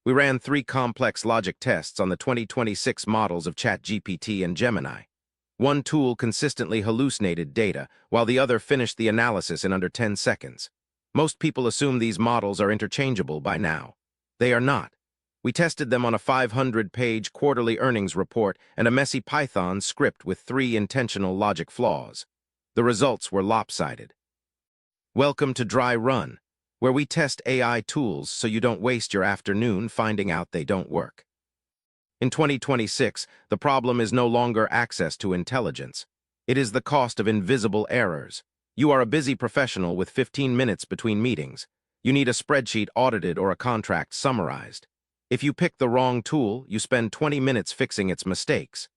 We ran 3 complex logic tests on the 2026 models of ChatGPT and Gemini. One tool consistently hallucinated data, while the other finished the analysis in under 10 seconds. Most people assume these models are interchangeable by now. They are not. We tested them on a 500-page quarterly earnings report and a messy Python script with 3 intentional logic flaws. The results were lopsided. Welcome to Dry Run, where we test AI tools so you don't waste your afternoon finding out they don't work. In 2026, the problem is no longer access to intelligence. It is the cost of invisible errors. You are a busy professional with 15 minutes between meetings. You need a spreadsheet audited or a contract summarized. If you pick the wrong tool, you spend 20 minutes fixing its mistakes.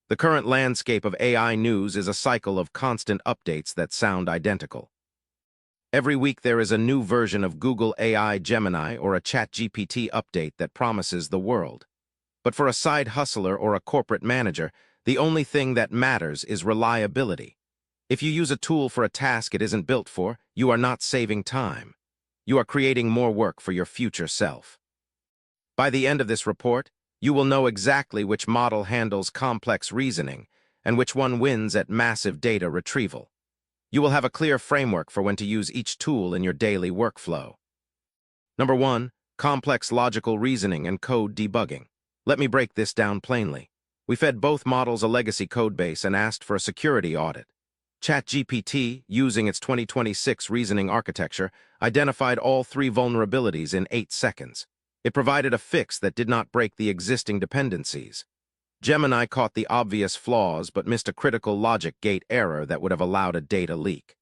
The current landscape of AI news is a cycle of constant updates that sound identical. Every week there is a new version of Google AI Gemini or a ChatGPT update that promises the world. But for a side hustler or a corporate manager, the only thing that matters is reliability. If you use a tool for a task it isn't built for, you are not saving time. You are creating more work for your future self. By the end of this report, you will know exactly which model handles complex reasoning and which one wins at massive data retrieval. You will have a clear framework for when to use each tool in your daily workflow. Number 1. Complex logical reasoning and code debugging. Let me break this down plainly. We fed both models a legacy codebase and asked for a security audit. ChatGPT, using its 2026 reasoning architecture, identified all 3 vulnerabilities in 8 seconds. It provided a fix that did not break the existing dependencies. Gemini caught the obvious flaws but missed a critical logic gate error that would have allowed a data leak.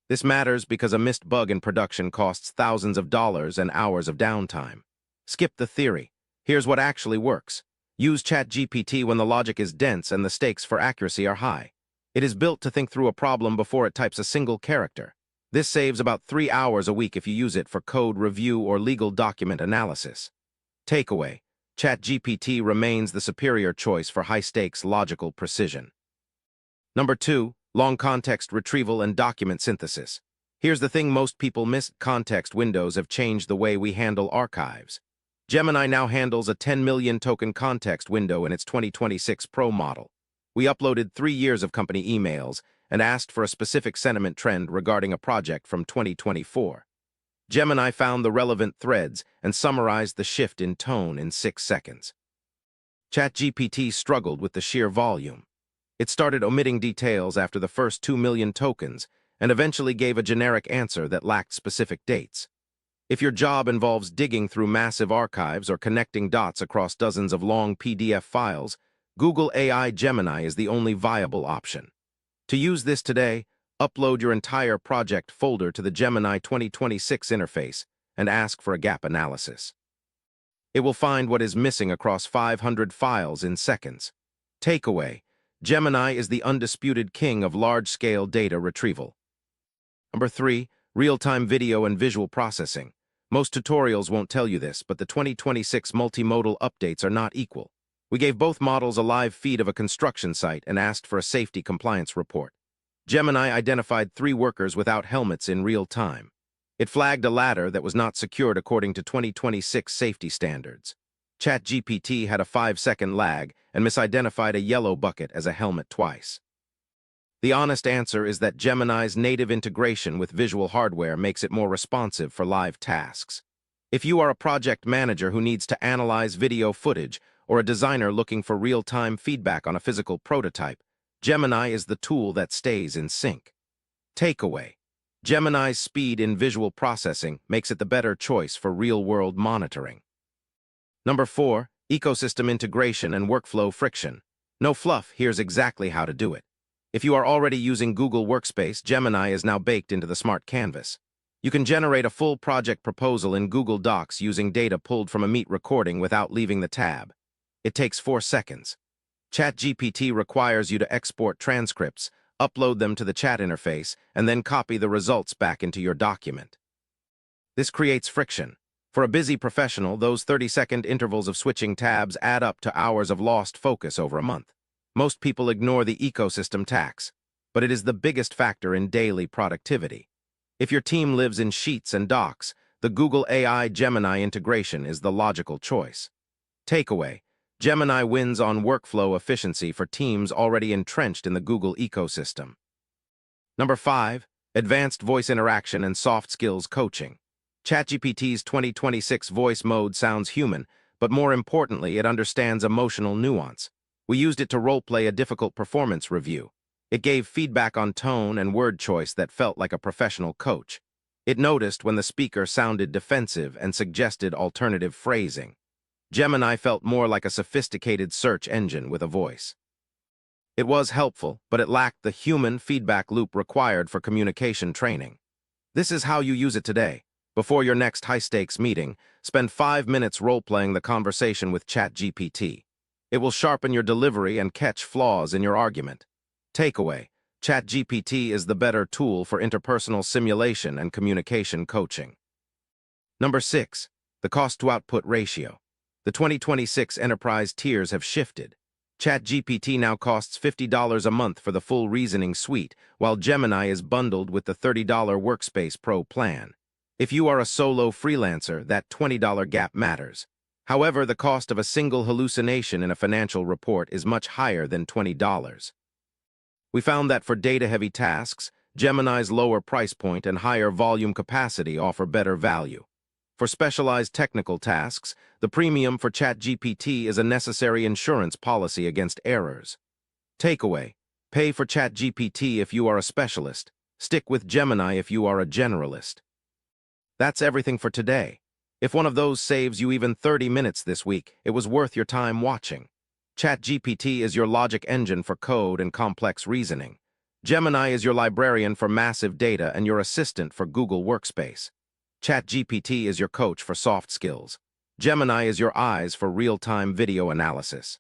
This matters because a missed bug in production costs thousands of dollars and hours of downtime. Skip the theory. Here's what actually works. Use ChatGPT when the logic is dense and the stakes for accuracy are high. It is built to think through a problem before it types a single character. This saves about 3 hours a week if you use it for code review or legal document analysis. Takeaway: ChatGPT remains the superior choice for high-stakes logical precision. Number 2. Long context retrieval and document synthesis. Here's the thing most people miss: context windows have changed the way we handle archives. Gemini now handles a 10 million token context window in its 2026 Pro model. We uploaded 3 years of company emails and asked for a specific sentiment trend regarding a project from 2024. Gemini found the relevant threads and summarized the shift in tone in 6 seconds. ChatGPT struggled with the sheer volume. It started omitting details after the first 2 million tokens and eventually gave a generic answer that lacked specific dates. If your job involves digging through massive archives or connecting dots across dozens of long PDF files, Google AI Gemini is the only viable option. To use this today, upload your entire project folder to the Gemini 2026 interface and ask for a gap analysis. It will find what is missing across 500 files in seconds. Takeaway: Gemini is the undisputed king of large-scale data retrieval. Number 3. Real-time video and visual processing. Most tutorials won't tell you this, but the 2026 multimodal updates are not equal. We gave both models a live feed of a construction site and asked for a safety compliance report. Gemini identified 3 workers without helmets in real time. It flagged a ladder that was not secured according to 2026 safety standards. ChatGPT had a 5-second lag and misidentified a yellow bucket as a helmet twice. The honest answer is that Gemini's native integration with visual hardware makes it more responsive for live tasks. If you are a project manager who needs to analyze video footage or a designer looking for real-time feedback on a physical prototype, Gemini is the tool that stays in sync. Takeaway: Gemini's speed in visual processing makes it the better choice for real-world monitoring. Number 4. Ecosystem integration and workflow friction. No fluff, here's exactly how to do it. If you are already using Google Workspace, Gemini is now baked into the smart canvas. You can generate a full project proposal in Google Docs using data pulled from a Meet recording without leaving the tab. It takes 4 seconds. ChatGPT requires you to export transcripts, upload them to the chat interface, and then copy the results back into your document. This creates friction. For a busy professional, those 30-second intervals of switching tabs add up to hours of lost focus over a month. Most people ignore the ecosystem tax, but it is the biggest factor in daily productivity. If your team lives in Sheets and Docs, the Google AI Gemini integration is the logical choice. Takeaway: Gemini wins on workflow efficiency for teams already entrenched in the Google ecosystem. Number 5. Advanced voice interaction and soft skills coaching. ChatGPT's 2026 voice mode sounds human, but more importantly, it understands emotional nuance. We used it to role-play a difficult performance review. It gave feedback on tone and word choice that felt like a professional coach. It noticed when the speaker sounded defensive and suggested alternative phrasing. Gemini felt more like a sophisticated search engine with a voice. It was helpful, but it lacked the human feedback loop required for communication training. This is how you use it today. Before your next high-stakes meeting, spend 5 minutes role-playing the conversation with ChatGPT. It will sharpen your delivery and catch flaws in your argument. Takeaway: ChatGPT is the better tool for interpersonal simulation and communication coaching. Number 6. The cost-to-output ratio. The 2026 enterprise tiers have shifted. ChatGPT now costs $50 a month for the full reasoning suite, while Gemini is bundled with the $30 Workspace Pro plan. If you are a solo freelancer, that $20 gap matters. However, the cost of a single hallucination in a financial report is much higher than $20. We found that for data-heavy tasks, Gemini's lower price point and higher volume capacity offer better value. For specialized technical tasks, the premium for ChatGPT is a necessary insurance policy against errors. Takeaway: pay for ChatGPT if you are a specialist. Stick with Gemini if you are a generalist. That's everything for today. If one of those saves you even 30 minutes this week, it was worth your time watching. ChatGPT is your logic engine for code and complex reasoning. Gemini is your librarian for massive data and your assistant for Google Workspace. ChatGPT is your coach for soft skills. Gemini is your eyes for real-time video analysis.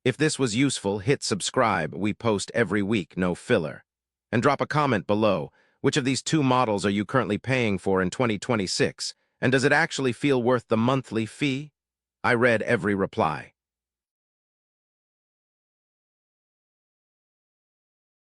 If this was useful, hit subscribe. We post every week, no filler. And drop a comment below. Which of these two models are you currently paying for in 2026? And does it actually feel worth the monthly fee? I read every reply.